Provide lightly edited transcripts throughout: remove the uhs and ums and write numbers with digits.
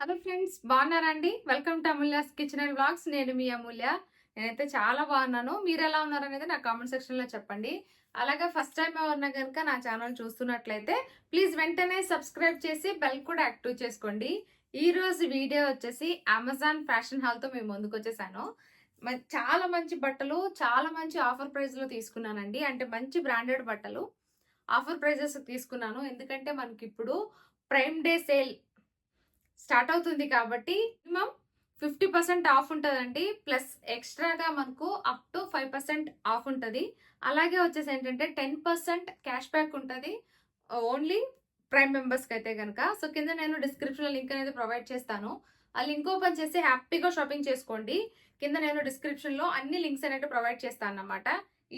Hello friends, బాగున్నారా అండి? Welcome to Amulya's kitchen and vlogs. నేను మీ అమూల్య. నేనైతే చాలా బాగున్నాను. మీరు ఎలా ఉన్నారనేది నా కామెంట్ సెక్షన్లో చెప్పండి. అలాగే ఫస్ట్ టైం ఎవరన్నా కనుక నా ఛానల్ చూస్తున్నట్లయితే ప్లీజ్ వెంటనే సబ్స్క్రైబ్ చేసి బెల్ కూడా యాక్టివ్ చేసుకోండి. ఈ రోజు వీడియో వచ్చేసి అమెజాన్ ఫ్యాషన్ హాల్తో మేము ముందుకు వచ్చేసాను. చాలా మంచి బట్టలు, చాలా మంచి ఆఫర్ ప్రైస్లో తీసుకున్నానండి. అంటే మంచి బ్రాండెడ్ బట్టలు ఆఫర్ ప్రైజెస్ తీసుకున్నాను. ఎందుకంటే మనకి ఇప్పుడు ప్రైమ్ డే సేల్ స్టార్ట్ అవుతుంది కాబట్టి మినిమం 50% ఆఫ్ ఉంటుందండి. ప్లస్ ఎక్స్ట్రాగా మనకు అప్ టు 5% ఆఫ్ ఉంటుంది. అలాగే వచ్చేసి ఏంటంటే 10% క్యాష్ బ్యాక్ ఉంటుంది ఓన్లీ ప్రైమ్ మెంబర్స్కి అయితే కనుక. సో కింద నేను డిస్క్రిప్షన్లో లింక్ అనేది ప్రొవైడ్ చేస్తాను. ఆ లింక్ ఓపెన్ చేసి హ్యాపీగా షాపింగ్ చేసుకోండి. కింద నేను డిస్క్రిప్షన్లో అన్ని లింక్స్ అనేవి ప్రొవైడ్ చేస్తాను అన్నమాట.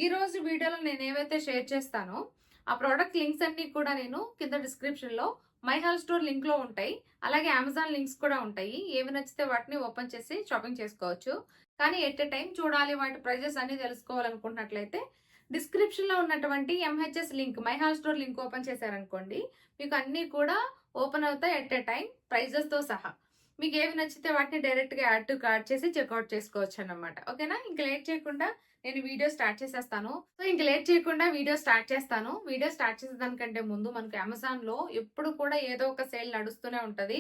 ఈ రోజు వీడియోలో నేను ఏవైతే షేర్ చేస్తానో ఆ ప్రోడక్ట్ లింక్స్ అన్ని కూడా నేను కింద డిస్క్రిప్షన్లో మై హాల్ స్టోర్ లింక్లో ఉంటాయి. అలాగే అమెజాన్ లింక్స్ కూడా ఉంటాయి. ఏవి నచ్చితే వాటిని ఓపెన్ చేసి షాపింగ్ చేసుకోవచ్చు. కానీ ఎట్ ఎ టైం చూడాలి, వాటి ప్రైజెస్ అన్ని తెలుసుకోవాలనుకుంటున్నట్లయితే డిస్క్రిప్షన్లో ఉన్నటువంటి MHS link, my hall store link open చేశారనుకోండి, మీకు అన్నీ కూడా ఓపెన్ అవుతాయి ఎట్ ఎ టైం ప్రైజెస్తో సహా. మీకు ఏవి నచ్చితే వాటిని డైరెక్ట్గా యాడ్ టు కార్ట్ చేసి చెక్అవుట్ చేసుకోవచ్చు అన్నమాట. ఓకేనా? ఇంకా లేట్ చేయకుండా నేను వీడియో స్టార్ట్ చేసేస్తాను. సో ఇంక లేట్ చేయకుండా వీడియో స్టార్ట్ చేస్తాను. వీడియో స్టార్ట్ చేసేదానికంటే ముందు మనకు అమెజాన్లో ఎప్పుడు కూడా ఏదో ఒక సేల్ నడుస్తూనే ఉంటుంది.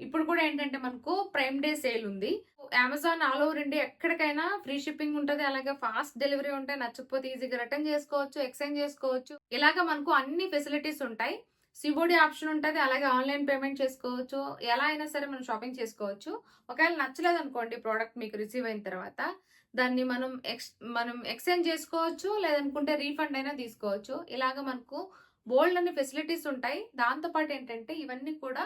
ఇప్పుడు కూడా ఏంటంటే మనకు ప్రైమ్ డే సేల్ ఉంది. అమెజాన్ ఆల్ ఓవర్ ఇండియా ఎక్కడికైనా ఫ్రీ షిప్పింగ్ ఉంటుంది. అలాగే ఫాస్ట్ డెలివరీ ఉంటాయి. నచ్చకపోతే ఈజీగా రిటర్న్ చేసుకోవచ్చు, ఎక్స్చేంజ్ చేసుకోవచ్చు. ఇలాగ మనకు అన్ని ఫెసిలిటీస్ ఉంటాయి. సిఓడి ఆప్షన్ ఉంటుంది. అలాగే ఆన్లైన్ పేమెంట్ చేసుకోవచ్చు. ఎలా అయినా సరే మనం షాపింగ్ చేసుకోవచ్చు. ఒకవేళ నచ్చలేదు అనుకోండి ప్రోడక్ట్ మీకు రిసీవ్ అయిన తర్వాత, దాన్ని మనం ఎక్స్చేంజ్ చేసుకోవచ్చు, లేదనుకుంటే రీఫండ్ అయినా తీసుకోవచ్చు. ఇలాగ మనకు బోల్డ్ అనే ఫెసిలిటీస్ ఉంటాయి. దాంతోపాటు ఏంటంటే ఇవన్నీ కూడా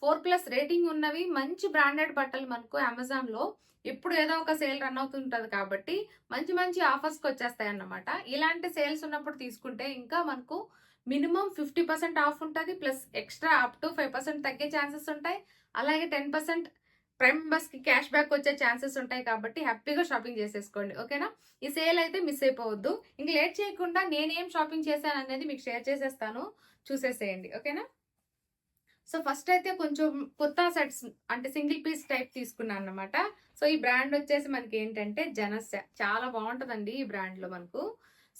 4+ రేటింగ్ ఉన్నవి మంచి బ్రాండెడ్ బట్టలు మనకు అమెజాన్లో ఎప్పుడు ఏదో ఒక సేల్ రన్ అవుతుంటుంది కాబట్టి మంచి మంచి ఆఫర్స్కి వచ్చేస్తాయి అన్నమాట. ఇలాంటి సేల్స్ ఉన్నప్పుడు తీసుకుంటే ఇంకా మనకు మినిమం 50% ఆఫ్ ఉంటుంది. ప్లస్ ఎక్స్ట్రా అప్ టు 5% తగ్గే ఛాన్సెస్ ఉంటాయి. అలాగే 10% ప్రైమ్ మెంబర్స్కి క్యాష్ బ్యాక్ వచ్చే ఛాన్సెస్ ఉంటాయి. కాబట్టి హ్యాపీగా షాపింగ్ చేసేసుకోండి. ఓకేనా? ఈ సేల్ అయితే మిస్ అయిపోవద్దు. ఇంక లేట్ చేయకుండా నేనేం షాపింగ్ చేశాను అనేది మీకు షేర్ చేసేస్తాను, చూసేసేయండి. ఓకేనా? సో ఫస్ట్ అయితే కొంచెం కొత్త సెట్స్ అంటే సింగిల్ పీస్ టైప్ తీసుకున్నాను అనమాట. సో ఈ బ్రాండ్ వచ్చేసి మనకి ఏంటంటే జనస్య. చాలా బాగుంటుందండి ఈ బ్రాండ్లో మనకు.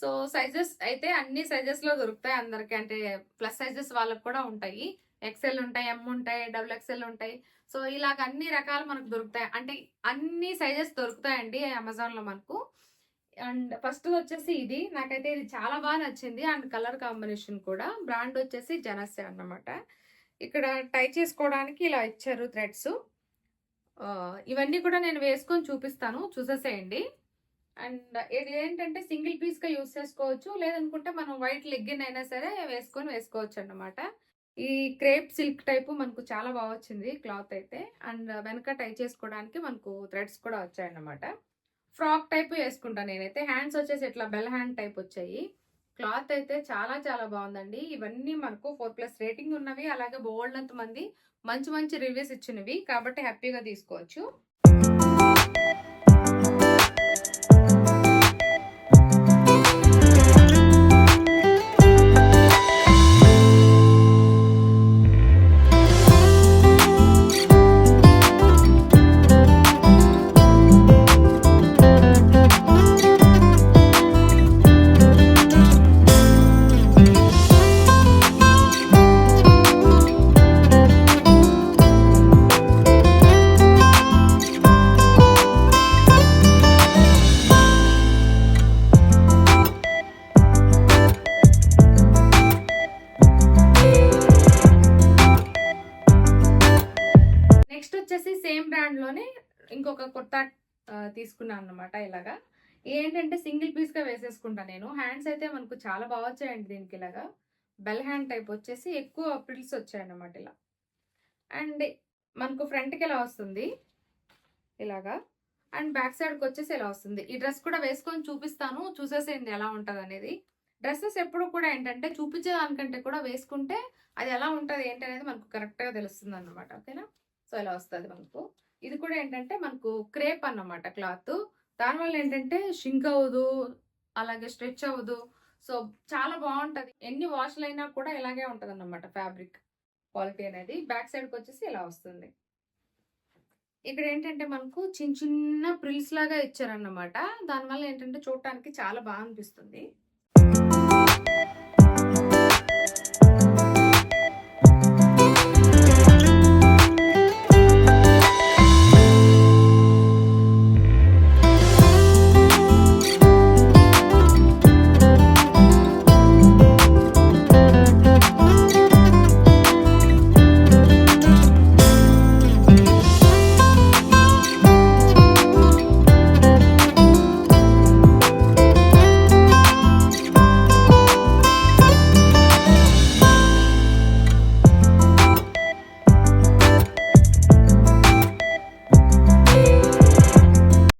సో సైజెస్ అయితే అన్ని సైజెస్లో దొరుకుతాయి అందరికి. అంటే ప్లస్ సైజెస్ వాళ్ళకు కూడా ఉంటాయి. ఎక్సెల్ ఉంటాయి, ఎం ఉంటాయి, డబుల్ ఎక్సెల్ ఉంటాయి. సో ఇలాగ అన్ని రకాలు మనకు దొరుకుతాయి. అంటే అన్ని సైజెస్ దొరుకుతాయండి అమెజాన్లో మనకు. అండ్ ఫస్ట్ వచ్చేసి ఇది నాకైతే ఇది చాలా బాగా నచ్చింది. అండ్ కలర్ కాంబినేషన్ కూడా. బ్రాండ్ వచ్చేసి జనస్య అన్నమాట. ఇక్కడ టై చేసుకోవడానికి ఇలా ఇచ్చారు థ్రెడ్స్. ఇవన్నీ కూడా నేను వేసుకొని చూపిస్తాను, చూసేసేయండి. అండ్ ఇది ఏంటంటే సింగిల్ పీస్గా యూస్ చేసుకోవచ్చు, లేదనుకుంటే మనం వైట్ లెగ్గిన్ అయినా సరే వేసుకోవచ్చు అన్నమాట. ఈ క్రేప్ సిల్క్ టైపు మనకు చాలా బాగా వచ్చింది క్లాత్ అయితే. అండ్ వెనక టై చేసుకోవడానికి మనకు థ్రెడ్స్ కూడా వచ్చాయన్నమాట. ఫ్రాక్ టైప్ వేసుకుంటాను నేనైతే. హ్యాండ్స్ వచ్చేసి ఇట్లా బెల్ హ్యాండ్ టైప్ వచ్చాయి. క్లాత్ అయితే చాలా చాలా బాగుందండి. ఇవన్నీ మనకు 4+ రేటింగ్ ఉన్నవి. అలాగే బోల్డ్ మంది మంచి మంచి రివ్యూస్ ఇచ్చినవి కాబట్టి హ్యాపీగా తీసుకోవచ్చు. నెక్స్ట్ వచ్చేసి సేమ్ బ్రాండ్లోనే ఇంకొక కొత్త తీసుకున్నాను అన్నమాట. ఇలాగా ఏంటంటే సింగిల్ పీస్గా వేసేసుకుంటా నేను. హ్యాండ్స్ అయితే మనకు చాలా బాగా వచ్చాయండి దీనికి. ఇలాగా బెల్ హ్యాండ్ టైప్ వచ్చేసి ఎక్కువ ప్రిల్స్ వచ్చాయన్నమాట ఇలా. అండ్ మనకు ఫ్రంట్కి ఇలా వస్తుంది ఇలాగా. అండ్ బ్యాక్ సైడ్కి వచ్చేసి ఇలా వస్తుంది. ఈ డ్రెస్ కూడా వేసుకొని చూపిస్తాను, చూసేసేయండి ఎలా ఉంటుంది అనేది. డ్రెస్సెస్ ఎప్పుడు కూడా ఏంటంటే చూపించే దానికంటే కూడా వేసుకుంటే అది ఎలా ఉంటుంది ఏంటి అనేది మనకు కరెక్ట్గా తెలుస్తుంది అన్నమాట. ఓకేనా? సో ఇలా వస్తుంది మనకు. ఇది కూడా ఏంటంటే మనకు క్రేప్ అన్నమాట క్లాత్. దానివల్ల ఏంటంటే షింక్ అవ్వదు, అలాగే స్ట్రెచ్ అవ్వదు. సో చాలా బాగుంటుంది. ఎన్ని వాష్లు అయినా కూడా ఇలాగే ఉంటుంది అన్నమాట ఫ్యాబ్రిక్ క్వాలిటీ అనేది. బ్యాక్ సైడ్కి వచ్చేసి ఇలా వస్తుంది. ఇక్కడ ఏంటంటే మనకు చిన్న చిన్న ప్రిల్స్ లాగా ఇచ్చారన్నమాట. దానివల్ల ఏంటంటే చూడటానికి చాలా బాగా అనిపిస్తుంది.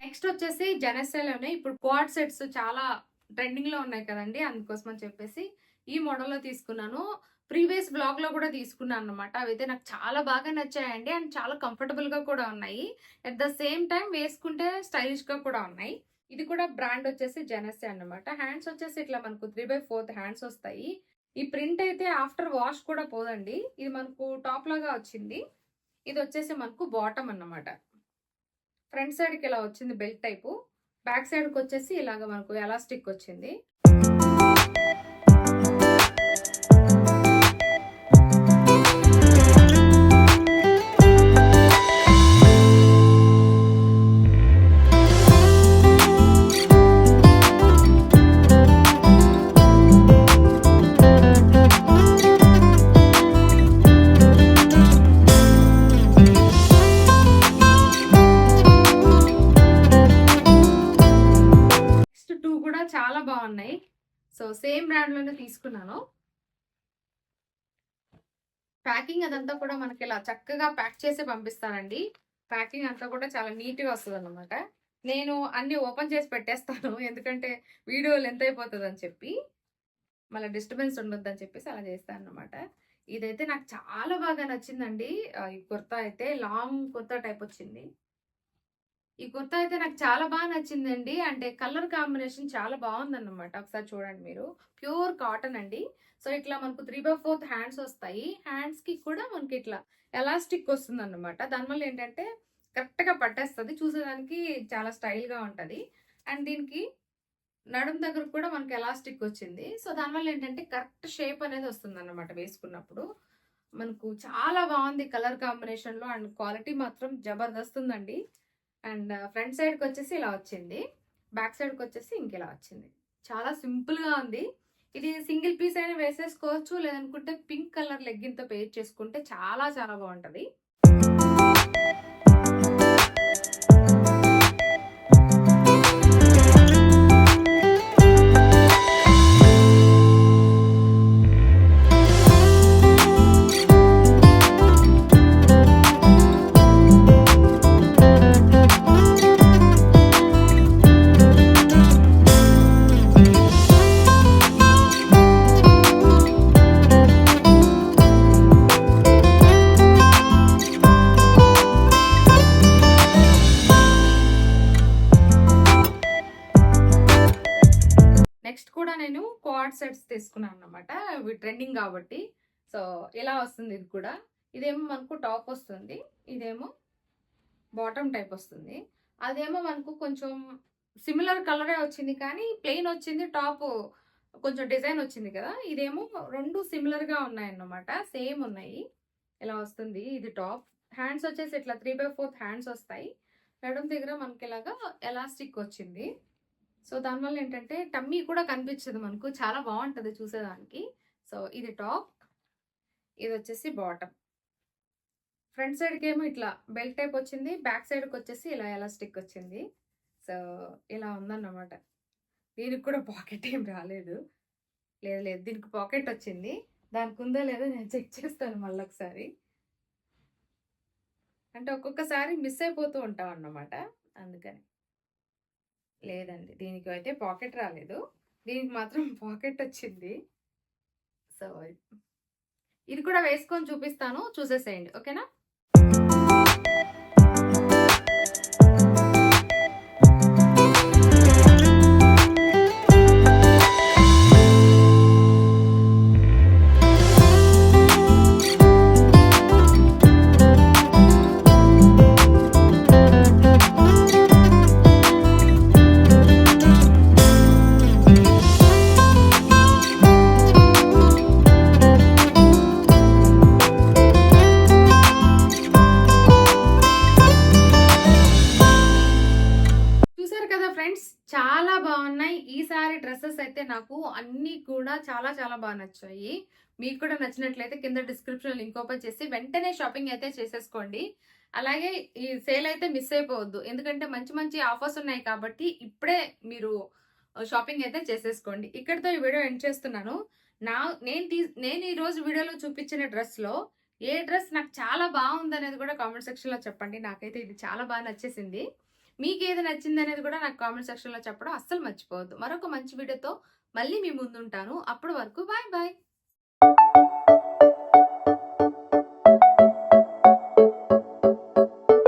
నెక్స్ట్ వచ్చేసి జెనెస్సాలోనే ఇప్పుడు క్వాడ్ సెట్స్ చాలా ట్రెండింగ్ లో ఉన్నాయి కదండి. అందుకోసం అని చెప్పేసి ఈ మోడల్లో తీసుకున్నాను. ప్రీవియస్ బ్లాగ్ లో కూడా తీసుకున్నాను అనమాట. అవైతే నాకు చాలా బాగా నచ్చాయండి అండ్ చాలా కంఫర్టబుల్ గా కూడా ఉన్నాయి. అట్ ద సేమ్ టైం వేసుకుంటే స్టైలిష్ గా కూడా ఉన్నాయి. ఇది కూడా బ్రాండ్ వచ్చేసి జెనెస్సే అన్నమాట. హ్యాండ్స్ వచ్చేసి ఇట్లా మనకు 3/4 హ్యాండ్స్ వస్తాయి. ఈ ప్రింట్ అయితే ఆఫ్టర్ వాష్ కూడా పోదండి. ఇది మనకు టాప్ లాగా వచ్చింది. ఇది వచ్చేసి మనకు బాటమ్ అన్నమాట. ఫ్రంట్ సైడ్ కి ఇలా వచ్చింది బెల్ట్ టైపు. బ్యాక్ సైడ్ కి వచ్చేసి ఇలాగ మనకు ఎలాస్టిక్ వచ్చింది. చాలా బాగున్నాయి. సో సేమ్ బ్రాండ్ లోనే తీసుకున్నాను. ప్యాకింగ్ అదంతా కూడా మనకి ఇలా చక్కగా ప్యాక్ చేసి పంపిస్తానండి. ప్యాకింగ్ అంతా కూడా చాలా నీట్ గా వస్తుంది అన్నమాట. నేను అన్ని ఓపెన్ చేసి పెట్టేస్తాను, ఎందుకంటే వీడియో లెంత్ అయిపోతుంది అని చెప్పి, మళ్ళీ డిస్టర్బెన్స్ ఉండొద్దు అని చెప్పేసి అలా చేస్తాను అన్నమాట. ఇదైతే నాకు చాలా బాగా నచ్చిందండి. ఈ కుర్తా అయితే లాంగ్ కుర్తా టైప్ వచ్చింది. ఈ కుర్తా అయితే నాకు చాలా బాగా నచ్చిందండి. అంటే కలర్ కాంబినేషన్ చాలా బాగుందన్నమాట. ఒకసారి చూడండి మీరు. ప్యూర్ కాటన్ అండి. సో ఇట్లా మనకు 3/4 హ్యాండ్స్ వస్తాయి. హ్యాండ్స్ కి కూడా మనకి ఇట్లా ఎలాస్టిక్ వస్తుంది అన్నమాట. దానివల్ల ఏంటంటే కరెక్ట్ గా పట్టేస్తుంది, చూసేదానికి చాలా స్టైల్ గా ఉంటది. అండ్ దీనికి నడుం దగ్గర కూడా మనకి ఎలాస్టిక్ వచ్చింది. సో దానివల్ల ఏంటంటే కరెక్ట్ షేప్ అనేది వస్తుంది అన్నమాట వేసుకున్నప్పుడు. మనకు చాలా బాగుంది కలర్ కాంబినేషన్ లో. అండ్ క్వాలిటీ మాత్రం జబర్దస్త్ ఉందండి. అండ్ ఫ్రంట్ సైడ్కి వచ్చేసి ఇలా వచ్చింది, బ్యాక్ సైడ్కి వచ్చేసి ఇంకెలా వచ్చింది. చాలా సింపుల్గా ఉంది. ఇది సింగిల్ పీస్ అయినా వేసేసుకోవచ్చు, లేదనుకుంటే పింక్ కలర్ లెగ్గిన్తో పేర్ చేసుకుంటే చాలా చాలా బాగుంటుంది. నెక్స్ట్ కూడా నేను క్వాడ్ సెట్స్ తీసుకున్నాను అనమాట. ఇవి ట్రెండింగ్ కాబట్టి. సో ఇలా వస్తుంది ఇది కూడా. ఇదేమో మనకు టాప్ వస్తుంది, ఇదేమో బాటమ్ టైప్ వస్తుంది. అదేమో మనకు కొంచెం సిమిలర్ కలరే వచ్చింది కానీ ప్లెయిన్ వచ్చింది, టాప్ కొంచెం డిజైన్ వచ్చింది కదా. ఇదేమో రెండు సిమిలర్గా ఉన్నాయన్నమాట, సేమ్ ఉన్నాయి. ఇలా వస్తుంది ఇది టాప్. హ్యాండ్స్ వచ్చేసి ఇట్లా 3/4 హ్యాండ్స్ వస్తాయి. నడుం దగ్గర మనకి ఇలాగా ఎలాస్టిక్ వచ్చింది. సో దానివల్ల ఏంటంటే టమ్మీ కూడా కనిపించదు మనకు, చాలా బాగుంటుంది చూసేదానికి. సో ఇది టాప్, ఇది వచ్చేసి బాటమ్. ఫ్రంట్ సైడ్కి ఏమో ఇట్లా బెల్ట్ టైప్ వచ్చింది, బ్యాక్ సైడ్కి వచ్చేసి ఇలా ఎలాస్టిక్ వచ్చింది. సో ఇలా ఉందన్నమాట. దీనికి కూడా పాకెట్ ఏం రాలేదు. లేదు లేదు, దీనికి పాకెట్ వచ్చింది. దానికి ఉందో లేదో నేను చెక్ చేస్తాను మళ్ళీ ఒకసారి. అంటే ఒక్కొక్కసారి మిస్ అయిపోతూ ఉంటాం అన్నమాట, అందుకని. లేదండి, దీనికి అయితే పాకెట్ రాలేదు, దీనికి మాత్రం పాకెట్ వచ్చింది. సో ఇది కూడా వేసుకొని చూపిస్తాను, చూసేసేయండి, ఓకేనా. అయితే నాకు అన్నీ కూడా చాలా చాలా బాగా నచ్చాయి. మీకు కూడా నచ్చినట్లయితే కింద డిస్క్రిప్షన్ లింక్ ఓపెన్ చేసి వెంటనే షాపింగ్ అయితే చేసేసుకోండి. అలాగే ఈ సేల్ అయితే మిస్ అయిపోవద్దు. ఎందుకంటే మంచి మంచి ఆఫర్స్ ఉన్నాయి కాబట్టి ఇప్పుడే మీరు షాపింగ్ అయితే చేసేసుకోండి. ఇక్కడితో ఈ వీడియో ఎండ్ చేస్తున్నాను. నా నేను ఈ రోజు వీడియోలో చూపించిన డ్రెస్‌లో ఏ డ్రెస్ నాకు చాలా బాగుందనేది కూడా కామెంట్ సెక్షన్‌లో చెప్పండి. నాకైతే ఇది చాలా బాగా నచ్చేసింది. మీకేది నచ్చిందనేది కూడా నాకు కామెంట్ సెక్షన్‌లో చెప్పడం అస్సలు మర్చిపోవద్దు. మరొక మంచి వీడియోతో మళ్ళీ మీ ముందుంటాను. అప్పటి వరకు బాయ్ బాయ్.